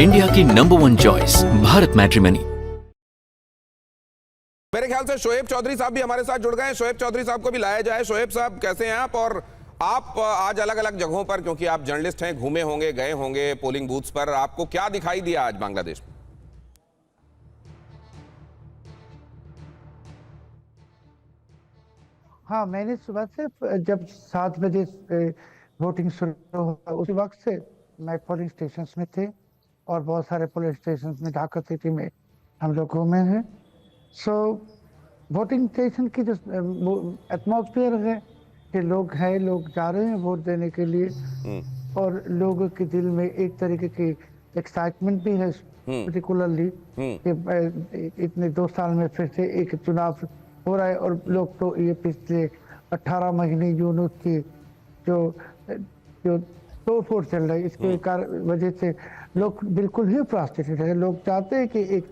India की #1 choice Bharat matrimony. मेरे ख्याल से शोएब चौधरी साहब भी हमारे साथ जुड़ गए हैं। शोएब चौधरी साहब को भी लाया जाए। शोएब साहब, कैसे हैं आप? और आप आज अलग अलग जगहों पर, क्योंकि आप जर्नलिस्ट हैं, घूमे होंगे, गए होंगे पोलिंग बूथ्स पर, आपको क्या दिखाई दिया आज बांग्लादेश में? हाँ, मैंने सुबह से जब 7 बजे वोटिंग शुरू हुआ उसी वक्त से मैं पोलिंग स्टेशंस में थे और बहुत सारे पोलिंग स्टेशंस में ढाका सिटी में हम लोग घूमे हैं। सो वोटिंग स्टेशन की जो एटमॉस्फेयर है कि लोग जा रहे हैं वोट देने के लिए और लोगों के दिल में एक तरीके की एक्साइटमेंट भी है, पर्टिकुलरली कि इतने 2 साल में फिर से एक चुनाव हो रहा है। और लोग तो ये पिछले 18 महीने यूनूस की जो जो तोड़फोड़ चल रही है इसके वजह से लोग बिल्कुल ही फ्रस्ट्रेटेड है। लोग चाहते हैं कि एक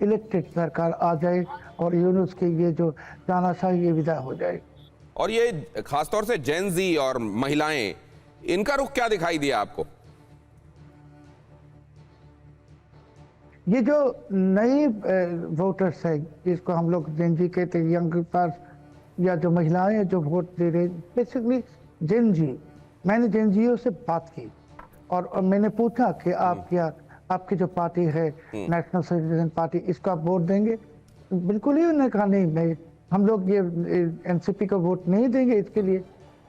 इलेक्टेड सरकार आ जाए और यूनूस की ये जो तानाशाही ये विदा हो जाए। और ये खासतौर से जेन जी और महिलाएं, इनका रुख क्या दिखाई दिया आपको? ये जो नई वोटर्स है जिसको हम लोग जेन जी कहते हैं, यंग पास या जो महिलाएं जो वोट दे रहे, बेसिकली जेन जी। मैंने जेन जीओ से बात की और मैंने पूछा कि आपकी जो पार्टी है नेशनल सिटीजन पार्टी, इसको आप वोट देंगे? बिल्कुल ही उन्होंने कहा नहीं, हम लोग ये एनसीपी को वोट नहीं देंगे इसके लिए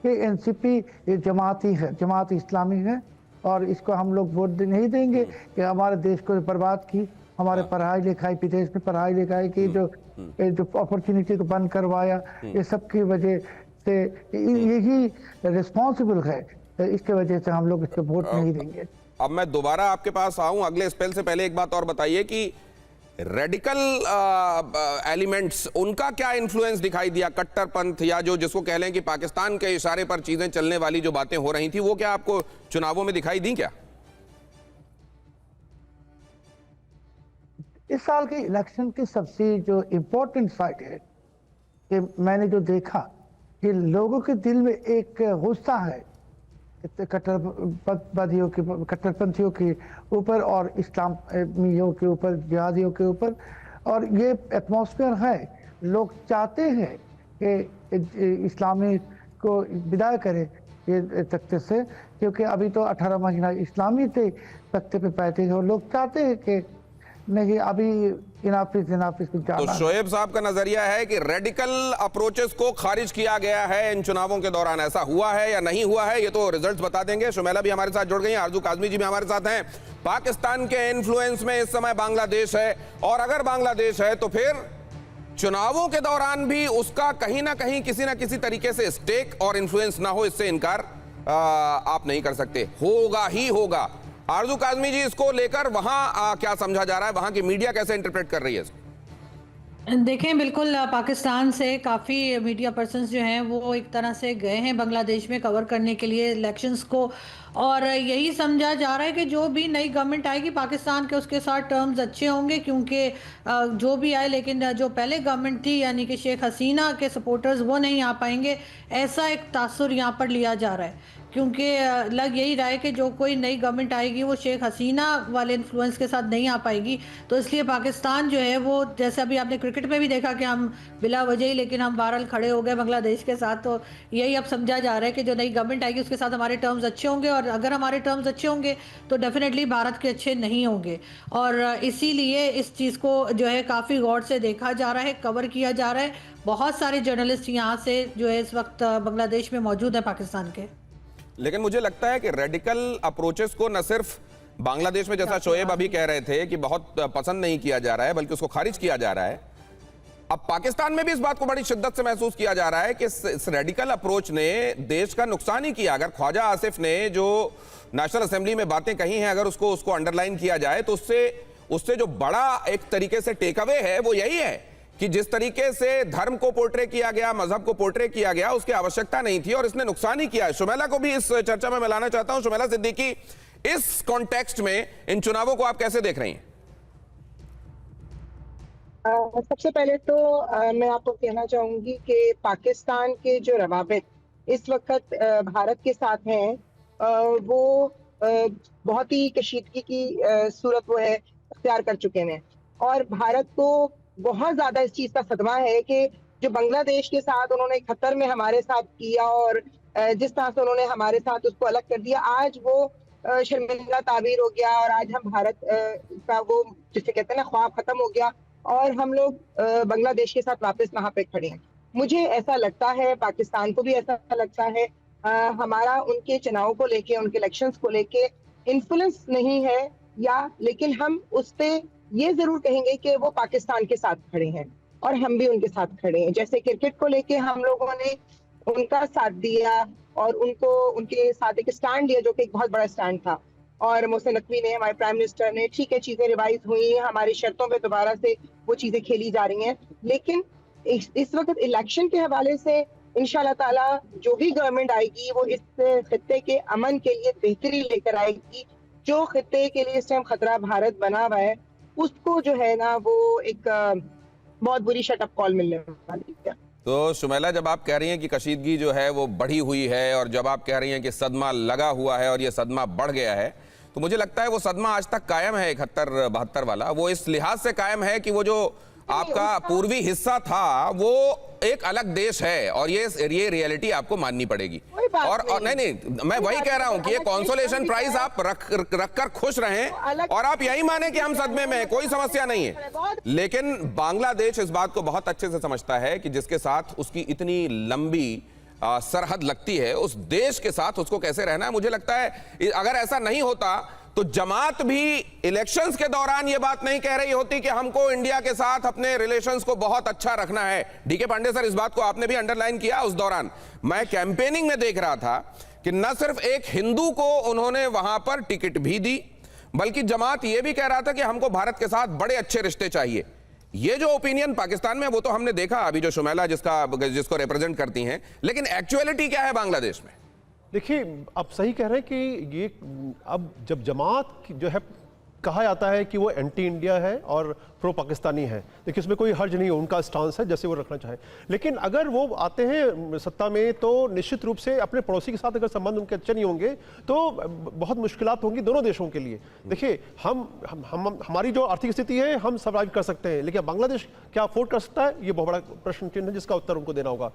कि एनसीपी ये जमाती है, जमात इस्लामी है और इसको हम लोग वोट नहीं देंगे कि हमारे देश को बर्बाद की, हमारे पढ़ाई लिखाई, विदेश में पढ़ाई लिखाई की जो अपॉर्चुनिटी को बंद करवाया, ये सब की वजह से यही रिस्पॉन्सिबल है। इसके वजह से हम लोग इसको वोट नहीं देंगे। अब मैं दोबारा आपके पास आऊं अगले स्पेल से पहले एक बात और बताइए कि रेडिकल एलिमेंट्स, उनका क्या इन्फ्लुएंस दिखाई दिया? कट्टरपंथ या जो जिसको कह लें कि पाकिस्तान के इशारे पर चीजें चलने वाली जो बातें हो रही थी, वो क्या आपको चुनावों में दिखाई दी क्या? इस साल के इलेक्शन की सबसे जो इम्पोर्टेंट फाइट है कि मैंने जो देखा कि लोगों के दिल में एक गुस्सा है कट्टरपंथियों के ऊपर और इस्लामियों के ऊपर, जिहादियों के ऊपर। और ये एटमॉस्फेयर है, लोग चाहते हैं कि इस्लामी को विदाई करे ये तख्ते से, क्योंकि अभी तो 18 महीना इस्लामी थे तख्ते पे बैठे हैं और लोग चाहते हैं कि नहीं, अभी इनाफिस तो शोएब साहब का नजरिया है कि रेडिकल अप्रोचेस को खारिज किया गया है इन चुनावों के दौरान। ऐसा हुआ है या नहीं हुआ है, ये तो रिजल्ट्स बता देंगे। शुमेला भी हमारे साथ जुड़ गई हैं, आरजू काजमी जी भी हमारे साथ हैं। पाकिस्तान के इन्फ्लुएंस में इस समय बांग्लादेश है, और अगर बांग्लादेश है तो फिर चुनावों के दौरान भी उसका कहीं ना कहीं किसी ना किसी तरीके से स्टेक और इन्फ्लुएंस ना हो, इससे इनकार आप नहीं कर सकते, होगा ही होगा। आरजू काजमी जी, इसको लेकर वहां क्या समझा जा रहा है, वहां की मीडिया कैसे इंटरप्रेट कर रही है इसको? देखें, बिल्कुल पाकिस्तान से काफ़ी मीडिया पर्सन्स जो हैं वो एक तरह से गए हैं बांग्लादेश में कवर करने के लिए इलेक्शंस को, और यही समझा जा रहा है कि जो भी नई गवर्नमेंट आएगी पाकिस्तान के, उसके साथ टर्म्स अच्छे होंगे, क्योंकि जो भी आए, लेकिन जो पहले गवर्नमेंट थी यानी कि शेख हसीना के सपोर्टर्स वो नहीं आ पाएंगे, ऐसा एक तासुर यहाँ पर लिया जा रहा है। क्योंकि लग यही रहा है कि जो कोई नई गवर्नमेंट आएगी वो शेख हसीना वाले इन्फ्लुएंस के साथ नहीं आ पाएगी। तो इसलिए पाकिस्तान जो है वो, जैसे अभी आपने क्रिकेट में भी देखा कि हम बिला वजह ही, लेकिन हम बहरहाल खड़े हो गए बांग्लादेश के साथ। तो यही अब समझा जा रहा है कि जो नई गवर्नमेंट आएगी उसके साथ हमारे टर्म्स अच्छे होंगे, और अगर हमारे टर्म्स अच्छे होंगे तो डेफिनेटली भारत के अच्छे नहीं होंगे। और इसीलिए इस चीज़ को जो है काफ़ी गौर से देखा जा रहा है, कवर किया जा रहा है। बहुत सारे जर्नलिस्ट यहाँ से जो है इस वक्त बांग्लादेश में मौजूद है पाकिस्तान के। लेकिन मुझे लगता है कि रेडिकल अप्रोचेस को न सिर्फ बांग्लादेश में, जैसा शोएब अभी कह रहे थे कि बहुत पसंद नहीं किया जा रहा है, बल्कि उसको खारिज किया जा रहा है, अब पाकिस्तान में भी इस बात को बड़ी शिद्दत से महसूस किया जा रहा है कि इस रेडिकल अप्रोच ने देश का नुकसान ही किया। अगर ख्वाजा आसिफ ने जो नेशनल असेंबली में बातें कही हैं, अगर उसको अंडरलाइन किया जाए तो उससे जो बड़ा एक तरीके से टेक अवे है वो यही है कि जिस तरीके से धर्म को पोर्ट्रे किया गया, मजहब को पोर्ट्रे किया गया, उसकी आवश्यकता नहीं थी और इसने नुकसान ही किया है। शुमेला को भी इस चर्चा में मैं लाना चाहता हूं। शुमेला सिद्दीकी, इस कॉन्टेक्स्ट में इन चुनावों को आप कैसे देख रही हैं? सबसे पहले तो मैं आपको कहना चाहूंगी कि पाकिस्तान के जो रवाबित इस वक्त भारत के साथ हैं वो बहुत ही कशीदगी की सूरत वो है अख्तियार कर चुके हैं। और भारत को बहुत ज्यादा इस चीज का सदमा है कि जो बांग्लादेश के साथ उन्होंने खतर में हमारे साथ किया और जिस तरह से उन्होंने हमारे साथ उसको अलग कर दिया, आज वो शर्मिंदा ताबीर हो गया और आज हम भारत का वो जिसे कहते हैं ना ख्वाब खत्म हो गया और हम लोग बांग्लादेश के साथ वापस वहां पे खड़े हैं। मुझे ऐसा लगता है, पाकिस्तान को भी ऐसा लगता है, हमारा उनके चुनाव को लेके, उनके इलेक्शंस को लेके इन्फ्लुएंस नहीं है, या लेकिन हम उस पे ये जरूर कहेंगे कि वो पाकिस्तान के साथ खड़े हैं और हम भी उनके साथ खड़े हैं। जैसे क्रिकेट को लेके हम लोगों ने उनका साथ दिया और उनको उनके साथ एक स्टैंड लिया जो कि एक बहुत बड़ा स्टैंड था, और मोहसिन नकवी ने, हमारे प्राइम मिनिस्टर ने, ठीक है चीजें रिवाइज हुई, हमारी शर्तों पे दोबारा से वो चीजें खेली जा रही हैं, लेकिन इस वक्त इलेक्शन के हवाले से इंशाल्लाह ताला जो भी गवर्नमेंट आएगी वो इस खित्ते के अमन के लिए बेहतरी लेकर आएगी। जो खित्ते के लिए इस टाइम खतरा भारत बना हुआ है उसको जो है ना वो एक बहुत बुरी शटअप कॉल मिलने वाली है। तो सुमैला, जब आप कह रही हैं कि कशीदगी जो है वो बढ़ी हुई है और जब आप कह रही हैं कि सदमा लगा हुआ है और ये सदमा बढ़ गया है, तो मुझे लगता है वो सदमा आज तक कायम है 71-72 वाला। वो इस लिहाज से कायम है कि वो जो आपका पूर्वी हिस्सा था वो एक अलग देश है और ये रियलिटी आपको माननी पड़ेगी। और नहीं, मैं वही कह रहा हूं कि ये कॉन्सोलेशन प्राइज आप रखकर खुश रहें और आप यही माने कि हम सदमे में हैं, कोई समस्या नहीं है। लेकिन बांग्लादेश इस बात को बहुत अच्छे से समझता है कि जिसके साथ उसकी इतनी लंबी सरहद लगती है, उस देश के साथ उसको कैसे रहना है। मुझे लगता है अगर ऐसा नहीं होता तो जमात भी इलेक्शंस के दौरान यह बात नहीं कह रही होती कि हमको इंडिया के साथ अपने रिलेशंस को बहुत अच्छा रखना है। डीके पांडे सर, इस बात को आपने भी अंडरलाइन किया। उस दौरान मैं कैंपेनिंग में देख रहा था कि न सिर्फ एक हिंदू को उन्होंने वहां पर टिकट भी दी, बल्कि जमात यह भी कह रहा था कि हमको भारत के साथ बड़े अच्छे रिश्ते चाहिए। ये जो ओपिनियन पाकिस्तान में वो तो हमने देखा अभी, जो शुमैला जिसको रिप्रेजेंट करती हैं, लेकिन एक्चुअलिटी क्या है बांग्लादेश में? देखिए, आप सही कह रहे हैं कि ये अब जब जमात जो है कहा जाता है कि वो एंटी इंडिया है और प्रो पाकिस्तानी है, देखिए इसमें कोई हर्ज नहीं है, उनका स्टांस है जैसे वो रखना चाहे। लेकिन अगर वो आते हैं सत्ता में तो निश्चित रूप से अपने पड़ोसी के साथ अगर संबंध उनके अच्छे नहीं होंगे तो बहुत मुश्किलात होंगी दोनों देशों के लिए। देखिए हम हमारी जो आर्थिक स्थिति है हम सर्वाइव कर सकते हैं, लेकिन बांग्लादेश क्या अफोर्ड कर सकता है, ये बहुत बड़ा प्रश्न चिन्ह है जिसका उत्तर उनको देना होगा।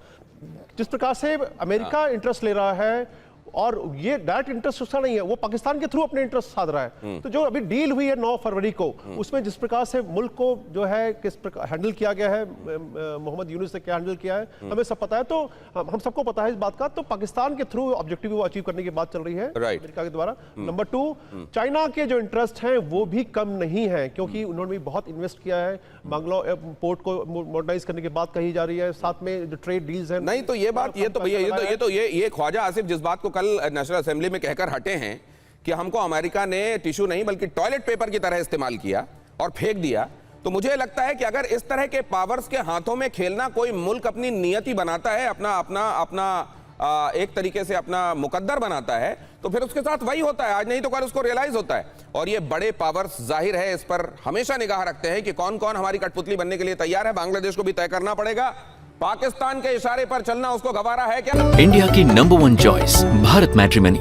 जिस प्रकार से अमेरिका इंटरेस्ट ले रहा है और ये डायरेक्ट इंटरेस्ट उसका नहीं है, वो पाकिस्तान के थ्रू अपने इंटरेस्ट साध रहा है। तो जो अभी डील हुई है 9 फरवरी को, उसमें जिस प्रकार से मुल्क को जो है किस प्रकार हैंडल किया गया है, मोहम्मद यूनुस ने क्या हैंडल किया है, हमें सब पता है। तो हम सबको पता है इस बात का। तो पाकिस्तान के थ्रू ऑब्जेक्टिव वो अचीव करने की बात चल रही है अमेरिका के द्वारा। नंबर 2, चाइना के जो इंटरेस्ट हैं वो भी कम नहीं है, क्योंकि उन्होंने भी बहुत इन्वेस्ट किया है। बांग्लो पोर्ट को मॉडर्नाइज करने की बात कही जा रही है, साथ में जो ट्रेड डील्स हैं। नहीं तो ये बात, ये तो भैया ये ख्वाजा आसिफ जिस बात को कल नेशनल असेंबली में कहकर हटे हैं कि हमको अमेरिका ने टिश्यू नहीं बल्कि टॉयलेट पेपर की तरह इस्तेमाल किया और फेंक दिया, तो मुझे लगता है कि अगर इस तरह के पावर्स के हाथों में खेलना कोई मुल्क अपनी नियति बनाता है, अपना एक तरीके से अपना मुकद्दर बनाता है, तो फिर उसके साथ वही होता है, आज नहीं तो कल उसको रियलाइज होता है। और ये बड़े पावर्स जाहिर है इस पर हमेशा निगाह रखते हैं कि कौन कौन हमारी कठपुतली बनने के लिए तैयार है। बांग्लादेश को भी तय करना पड़ेगा, पाकिस्तान के इशारे पर चलना उसको गवारा है क्या? इंडिया की नंबर 1 चॉइस भारत मैट्रिमनी।